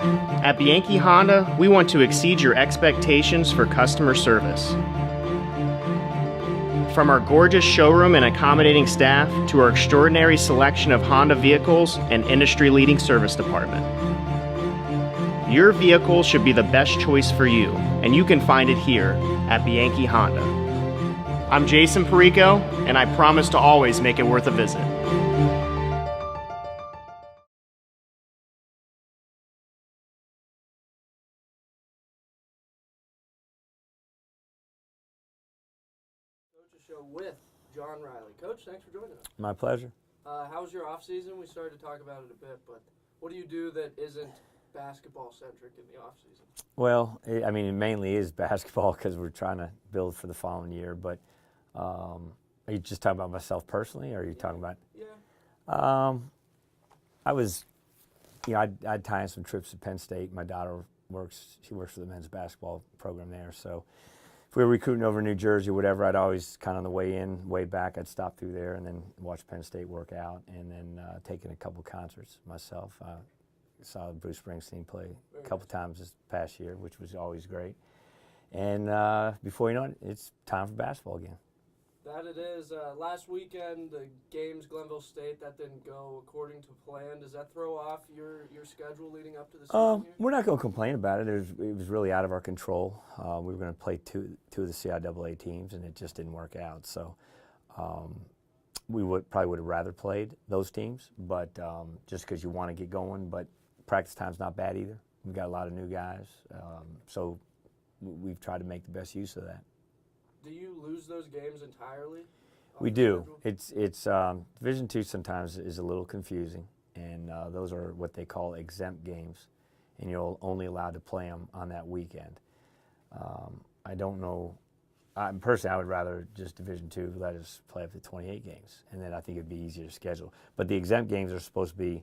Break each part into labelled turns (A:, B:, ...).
A: At Bianchi Honda, we want to exceed your expectations for customer service. From our gorgeous showroom and accommodating staff to our extraordinary selection of Honda vehicles and industry-leading service department. Your vehicle should be the best choice for you, and you can find it here at Bianchi Honda. I'm Jason Perico, and I promise to always make it worth a visit.
B: Show with John Reilly. Coach, thanks for joining us.
C: My pleasure.
B: How was your off season? We started to talk about it a bit, but what do you do that isn't basketball centric in the off season?
C: Well, I mean, it mainly is basketball because we're trying to build for the following year. But are you just talking about myself personally, or are you talking about?
B: Yeah.
C: I was, I'd tie in some trips to Penn State. My daughter she works for the men's basketball program there, so. If we were recruiting over New Jersey or whatever, I'd always kind of on the way in, way back, I'd stop through there and then watch Penn State work out, and then taking a couple concerts myself. I saw Bruce Springsteen play a couple times this past year, which was always great. And before you know it, it's time for basketball again.
B: That it is. Last weekend, the games, Glenville State, that didn't go according to plan. Does that throw off your schedule leading up to the season here?
C: We're not going to complain about it. It was really out of our control. We were going to play two of the CIAA teams, and it just didn't work out. So we probably would have rather played those teams, but just because you want to get going. But practice time's not bad either. We've got a lot of new guys, so we've tried to make the best use of that.
B: Do you lose those games entirely?
C: We do. It's Division II sometimes is a little confusing, and those are what they call exempt games, and you're only allowed to play them on that weekend. I don't know. Personally, I would rather just Division II let us play up to 28 games, and then I think it'd be easier to schedule. But the exempt games are supposed to be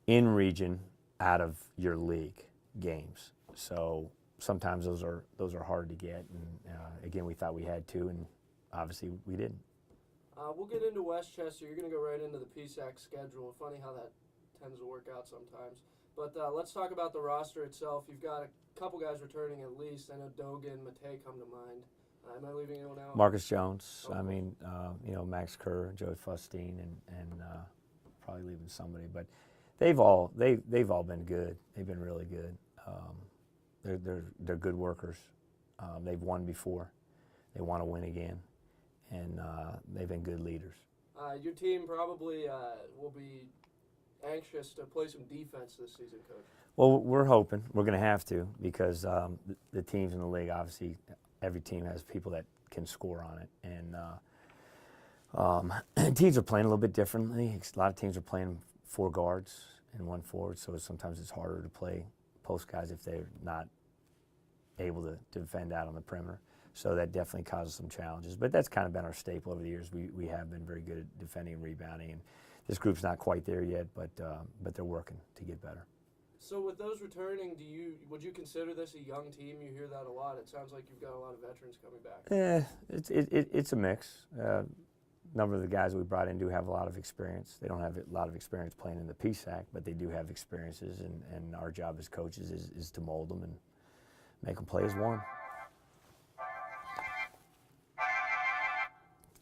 C: in region out of your league games. So sometimes those are hard to get, and again, we thought we had to, and obviously we didn't.
B: We'll get into Westchester. You're going to go right into the PSAC schedule. Funny how that tends to work out sometimes. But let's talk about the roster itself. You've got a couple guys returning at least. I know Dogan, Matei come to mind. Am I leaving anyone out?
C: Marcus Jones.
B: Okay.
C: I mean, Max Kerr, Joey Fustine, and probably leaving somebody. But they've all been good. They've been really good. They're good workers. They've won before. They want to win again, and they've been good leaders.
B: Your team probably will be anxious to play some defense this season, Coach.
C: Well, we're hoping. We're going to have to, because the teams in the league, obviously, every team has people that can score on it. And teams are playing a little bit differently. A lot of teams are playing 4 guards and 1 forward, so sometimes it's harder to play post guys if they're not able to defend out on the perimeter. So that definitely causes some challenges. But that's kind of been our staple over the years. We have been very good at defending and rebounding. And this group's not quite there yet, but they're working to get better.
B: So with those returning, would you consider this a young team? You hear that a lot. It sounds like you've got a lot of veterans coming back.
C: It's a mix. A number of the guys we brought in do have a lot of experience. They don't have a lot of experience playing in the PSAC, but they do have experiences, and our job as coaches is to mold them and make them play as one.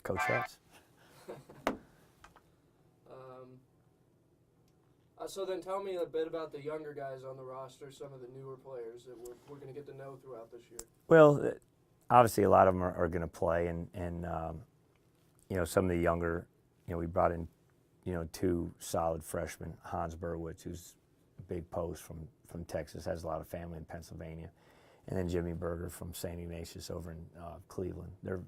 C: Coach Hetz.
B: So then tell me a bit about the younger guys on the roster, some of the newer players that we're going to get to know throughout this year.
C: Well, obviously a lot of them are going to play, and some of the younger, we brought in, 2 solid freshmen. Hans Burwitz, who's a big post from Texas, has a lot of family in Pennsylvania, and then Jimmy Berger from St. Ignatius over in Cleveland. They're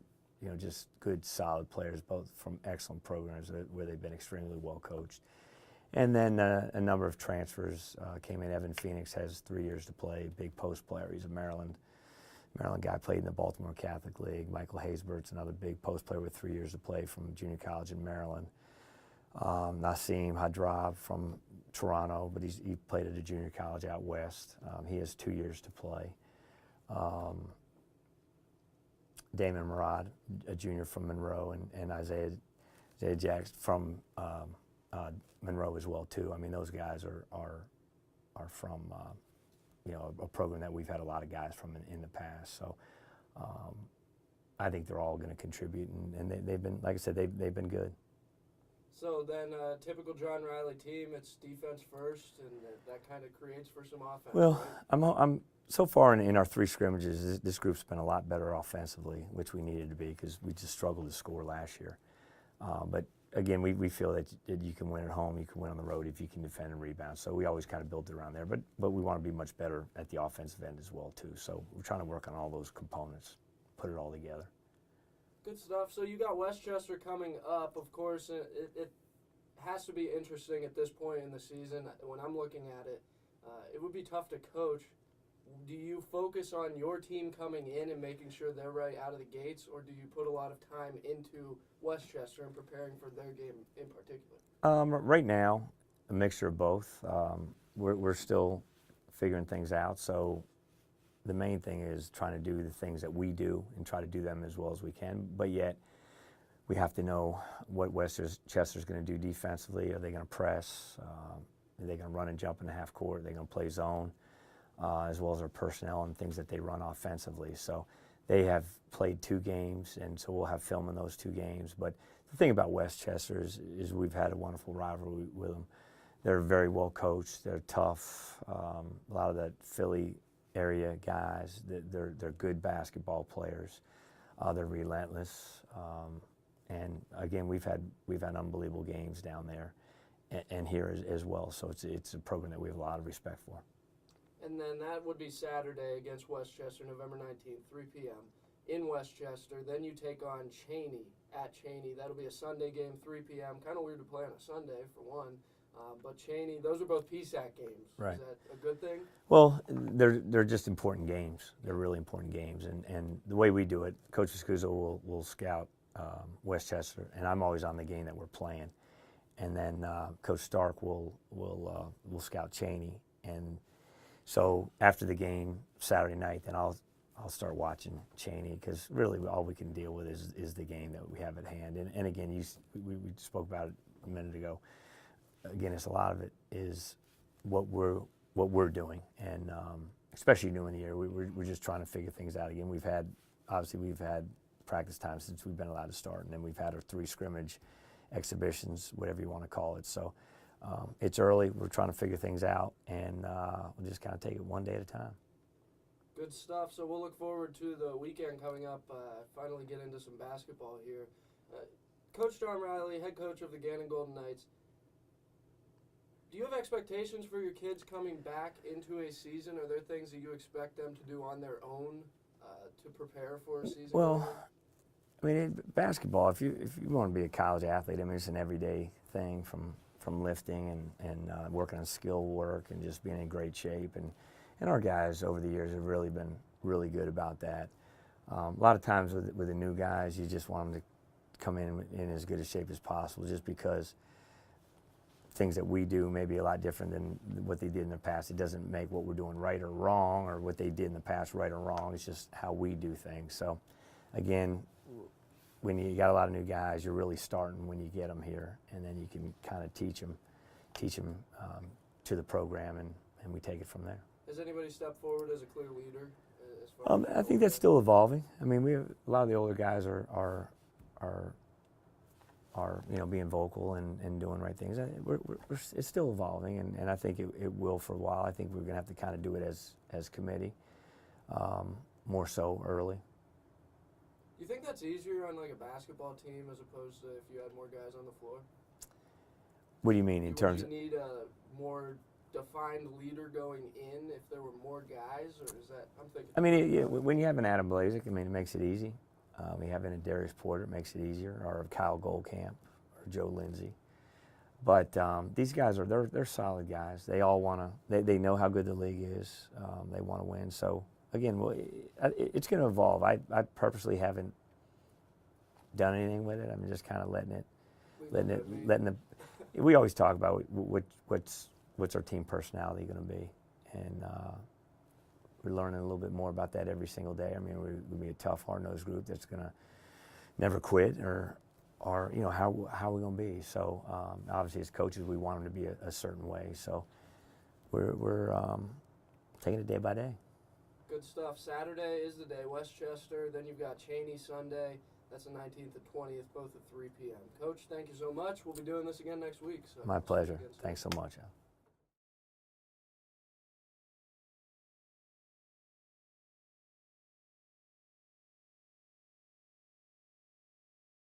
C: just good, solid players, both from excellent programs where they've been extremely well coached. And then a number of transfers came in. Evan Phoenix has 3 years to play, big post player. He's a Maryland guy, played in the Baltimore Catholic League. Michael Haysbert's another big post player with 3 years to play from junior college in Maryland. Nassim Hadrab from Toronto, but he played at a junior college out west. He has 2 years to play. Damon Murad, a junior from Monroe, and Isaiah Jackson from Monroe as well too. I mean, those guys are are from a program that we've had a lot of guys from in the past. So I think they're all going to contribute, and they've been, like I said, they've been good.
B: So then, typical John Reilly team, it's defense first, and that kind of creates for some offense.
C: Well,
B: right?
C: I'm so far in our 3 scrimmages, this group's been a lot better offensively, which we needed to be because we just struggled to score last year. But again, we feel that you can win at home, you can win on the road if you can defend and rebound. So we always kind of built it around there. But we want to be much better at the offensive end as well too. So we're trying to work on all those components, put it all together.
B: Good stuff. So you got Westchester coming up. Of course, it has to be interesting at this point in the season. When I'm looking at it, it would be tough to coach. Do you focus on your team coming in and making sure they're right out of the gates, or do you put a lot of time into Westchester and preparing for their game in particular?
C: Right now, a mixture of both. We're still figuring things out. So the main thing is trying to do the things that we do and try to do them as well as we can. But yet, we have to know what Westchester's going to do defensively. Are they going to press? Are they going to run and jump in the half court? Are they going to play zone? As well as their personnel and things that they run offensively. So they have played 2 games, and so we'll have film in those 2 games. But the thing about Westchester is we've had a wonderful rivalry with them. They're very well coached. They're tough. A lot of the Philly area guys, they're good basketball players. They're relentless. And again, we've had unbelievable games down there, and here as well. So it's a program that we have a lot of respect for.
B: And then that would be Saturday against Westchester, November 19th, 3 p.m. in Westchester. Then you take on Cheney at Cheney. That'll be a Sunday game, 3 p.m. Kind of weird to play on a Sunday, for one. But Cheney, those are both PSAC games.
C: Right.
B: Is that a good thing?
C: Well, they're just important games. They're really important games. And the way we do it, Coach Escuso will scout Westchester, and I'm always on the game that we're playing. And then Coach Stark will scout Cheney. And so after the game Saturday night, then I'll start watching Cheney, because really all we can deal with is the game that we have at hand. And again, we spoke about it a minute ago. Again, it's a lot of it is what we're doing, and especially new in the year, we're just trying to figure things out. Again, we've had practice time since we've been allowed to start, and then we've had our 3 scrimmage exhibitions, whatever you want to call it. So. It's early. We're trying to figure things out, and we'll just kind of take it one day at a time.
B: Good stuff. So we'll look forward to the weekend coming up. Finally get into some basketball here. Coach John Reilly, head coach of the Gannon Golden Knights. Do you have expectations for your kids coming back into a season? Are there things that you expect them to do on their own to prepare for a season?
C: Well, I mean, basketball, if you want to be a college athlete, I mean, it's an everyday thing from lifting and working on skill work and just being in great shape. And our guys over the years have really been really good about that. A lot of times with the new guys, you just want them to come in as good a shape as possible, just because things that we do may be a lot different than what they did in the past. It doesn't make what we're doing right or wrong, or what they did in the past right or wrong. It's just how we do things. So again, when you got a lot of new guys, you're really starting when you get them here, and then you can kind of teach them to the program, and we take it from there.
B: Has anybody stepped forward as a clear leader? As far as
C: I think that's still evolving. I mean, we have a lot of the older guys are being vocal and doing right things. It's still evolving, and I think it will for a while. I think we're going to have to kind of do it as committee, more so early.
B: Do you think that's easier on like a basketball team as opposed to if you had more guys on the floor?
C: What do you mean in terms of?
B: Do you need a more defined leader going in if there were more guys, or is that? I'm thinking.
C: I mean, when you have an Adam Blazek, I mean, it makes it easy. We have a Darius Porter, it makes it easier, or Kyle Goldcamp, or Joe Lindsay. But these guys they're solid guys. They all want to. They know how good the league is. They want to win. So. Again, it's going to evolve. I purposely haven't done anything with it. I'm just kind of letting the. We always talk about what's our team personality going to be, and we're learning a little bit more about that every single day. I mean, we're going to be a tough, hard-nosed group that's going to never quit, or how we're going to be. So obviously, as coaches, we want them to be a certain way. So we're taking it day by day.
B: Good stuff. Saturday is the day, Westchester. Then you've got Cheney Sunday. That's the 19th and 20th, both at 3 p.m. Coach, thank you so much. We'll be doing this again next week. So
C: My pleasure. Thanks so much, Al.